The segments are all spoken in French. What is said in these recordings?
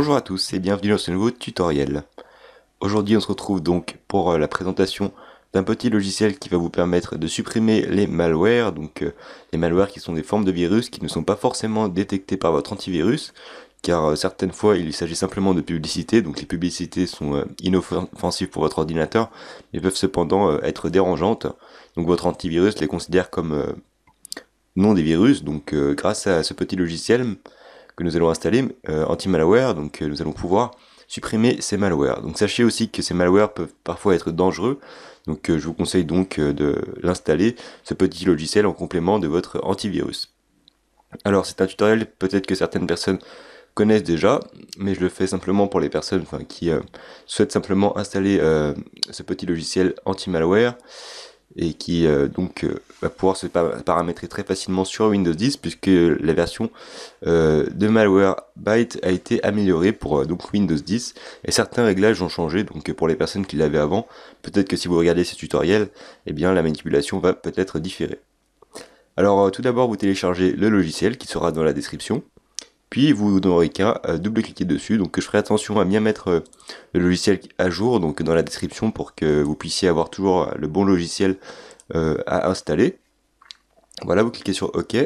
Bonjour à tous et bienvenue dans ce nouveau tutoriel. Aujourd'hui on se retrouve donc pour la présentation d'un petit logiciel qui va vous permettre de supprimer les malwares, les malwares qui sont des formes de virus qui ne sont pas forcément détectées par votre antivirus, car certaines fois il s'agit simplement de publicité, donc les publicités sont inoffensives pour votre ordinateur, mais peuvent cependant être dérangeantes, donc votre antivirus les considère comme non des virus, grâce à ce petit logiciel que nous allons installer, anti-malware, nous allons pouvoir supprimer ces malwares. Donc sachez aussi que ces malwares peuvent parfois être dangereux, je vous conseille de l'installer, ce petit logiciel en complément de votre antivirus. Alors c'est un tutoriel peut-être que certaines personnes connaissent déjà, mais je le fais simplement pour les personnes qui souhaitent simplement installer ce petit logiciel anti-malware et qui va pouvoir se paramétrer très facilement sur Windows 10 puisque la version de Malwarebytes a été améliorée pour Windows 10 et certains réglages ont changé, pour les personnes qui l'avaient avant, peut-être que si vous regardez ce tutoriel, eh bien la manipulation va peut-être différer. Alors tout d'abord vous téléchargez le logiciel qui sera dans la description, puis vous n'aurez qu'à double-cliquer dessus, donc je ferai attention à bien mettre le logiciel à jour dans la description pour que vous puissiez avoir toujours le bon logiciel à installer. Voilà, vous cliquez sur OK.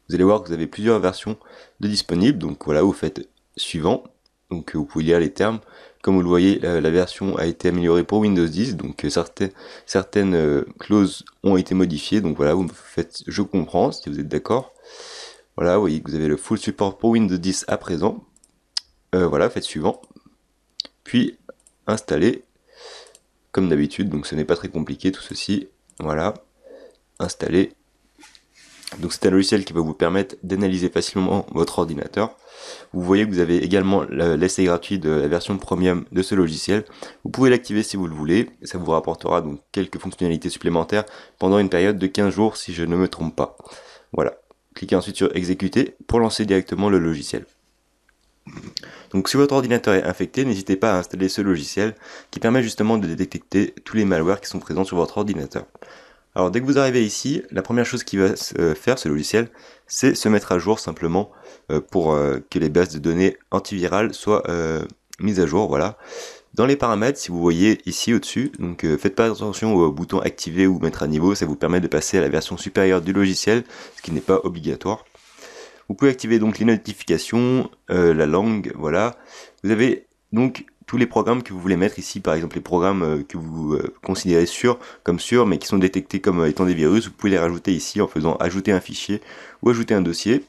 Vous allez voir que vous avez plusieurs versions de disponibles, donc voilà, vous faites suivant. Donc vous pouvez lire les termes. Comme vous le voyez, la version a été améliorée pour Windows 10, certaines clauses ont été modifiées, donc voilà, vous faites je comprends si vous êtes d'accord. Voilà, vous voyez que vous avez le full support pour Windows 10 à présent. Voilà, faites suivant. Puis installer, comme d'habitude, donc ce n'est pas très compliqué tout ceci. Voilà, installer. Donc c'est un logiciel qui va vous permettre d'analyser facilement votre ordinateur. Vous voyez que vous avez également l'essai gratuit de la version premium de ce logiciel. Vous pouvez l'activer si vous le voulez. Ça vous rapportera donc quelques fonctionnalités supplémentaires pendant une période de 15 jours si je ne me trompe pas. Voilà. Cliquez ensuite sur exécuter pour lancer directement le logiciel. Donc si votre ordinateur est infecté, n'hésitez pas à installer ce logiciel qui permet justement de détecter tous les malwares qui sont présents sur votre ordinateur. Alors dès que vous arrivez ici, la première chose qu'il va faire ce logiciel, c'est se mettre à jour simplement pour que les bases de données antivirales soient mises à jour. Voilà. Dans les paramètres, si vous voyez ici au-dessus, faites pas attention au bouton activer ou mettre à niveau, ça vous permet de passer à la version supérieure du logiciel, ce qui n'est pas obligatoire. Vous pouvez activer donc les notifications, la langue, voilà. Vous avez donc tous les programmes que vous voulez mettre ici, par exemple les programmes que vous considérez comme sûrs, mais qui sont détectés comme étant des virus, vous pouvez les rajouter ici en faisant ajouter un fichier ou ajouter un dossier.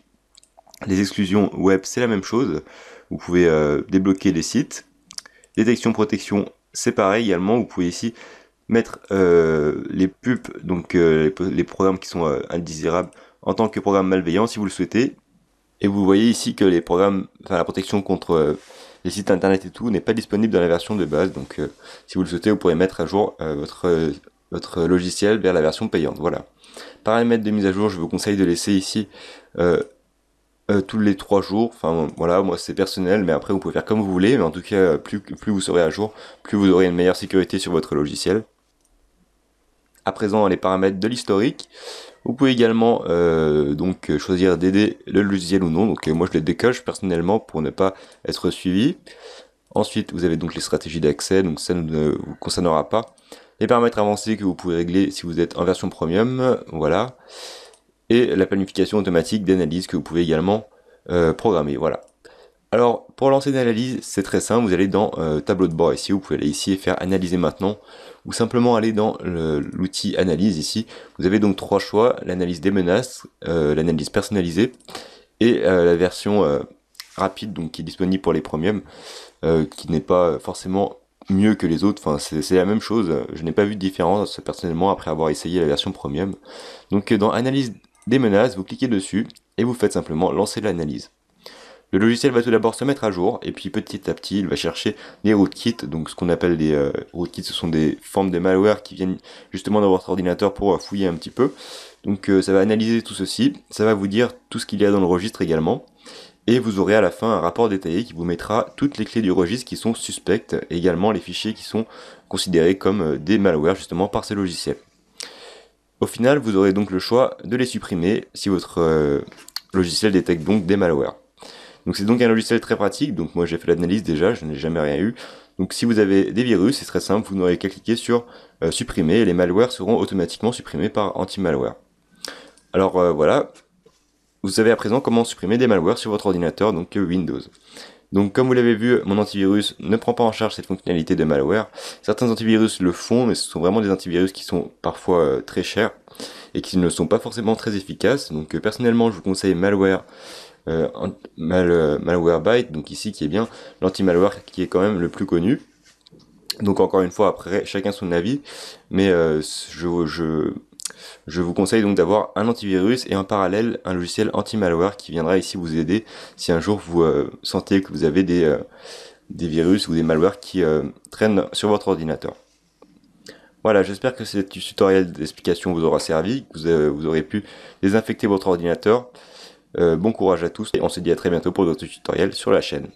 Les exclusions web, c'est la même chose. Vous pouvez débloquer les sites. Détection, protection, c'est pareil également. Vous pouvez ici mettre les pubs, les programmes qui sont indésirables en tant que programme malveillant si vous le souhaitez. Et vous voyez ici que les programmes, la protection contre les sites internet et tout n'est pas disponible dans la version de base. Si vous le souhaitez, vous pourrez mettre à jour votre logiciel vers la version payante. Voilà. Paramètres de mise à jour, je vous conseille de laisser ici tous les 3 jours. Enfin voilà, moi c'est personnel, mais après vous pouvez faire comme vous voulez. Mais en tout cas, plus vous serez à jour, plus vous aurez une meilleure sécurité sur votre logiciel. À présent, les paramètres de l'historique. Vous pouvez également choisir d'aider le logiciel ou non. Moi je les décoche personnellement pour ne pas être suivi. Ensuite, vous avez donc les stratégies d'accès, donc ça ne vous concernera pas. Les paramètres avancés que vous pouvez régler si vous êtes en version premium, voilà. Et la planification automatique d'analyse que vous pouvez également programmer, voilà. Alors, pour lancer une analyse, c'est très simple, vous allez dans tableau de bord ici, vous pouvez aller ici et faire analyser maintenant, ou simplement aller dans l'outil analyse ici. Vous avez donc 3 choix, l'analyse des menaces, l'analyse personnalisée, et la version rapide, donc qui est disponible pour les premiums, qui n'est pas forcément mieux que les autres, enfin c'est la même chose, je n'ai pas vu de différence personnellement après avoir essayé la version premium. Donc dans analyse des menaces, vous cliquez dessus, et vous faites simplement lancer l'analyse. Le logiciel va tout d'abord se mettre à jour, et puis petit à petit, il va chercher des rootkits. Donc ce qu'on appelle des rootkits, ce sont des formes de malware qui viennent justement dans votre ordinateur pour fouiller un petit peu. Donc ça va analyser tout ceci, ça va vous dire tout ce qu'il y a dans le registre également. Et vous aurez à la fin un rapport détaillé qui vous mettra toutes les clés du registre qui sont suspectes, et également les fichiers qui sont considérés comme des malwares justement par ces logiciels. Au final, vous aurez donc le choix de les supprimer si votre logiciel détecte donc des malwares. Donc c'est donc un logiciel très pratique, donc moi j'ai fait l'analyse déjà, je n'ai jamais rien eu. Donc si vous avez des virus, c'est très simple, vous n'aurez qu'à cliquer sur supprimer et les malwares seront automatiquement supprimés par anti-malware. Alors voilà, vous savez à présent comment supprimer des malwares sur votre ordinateur, donc Windows. Donc comme vous l'avez vu, mon antivirus ne prend pas en charge cette fonctionnalité de malware. Certains antivirus le font, mais ce sont vraiment des antivirus qui sont parfois très chers et qui ne sont pas forcément très efficaces. Donc personnellement, je vous conseille Malwarebytes, donc ici qui est bien l'anti-malware qui est quand même le plus connu. Donc encore une fois, après chacun son avis, mais je vous conseille donc d'avoir un antivirus et en parallèle un logiciel anti-malware qui viendra ici vous aider si un jour vous sentez que vous avez des virus ou des malwares qui traînent sur votre ordinateur. Voilà, j'espère que ce tutoriel d'explication vous aura servi, que vous aurez pu désinfecter votre ordinateur. Bon courage à tous et on se dit à très bientôt pour d'autres tutoriels sur la chaîne.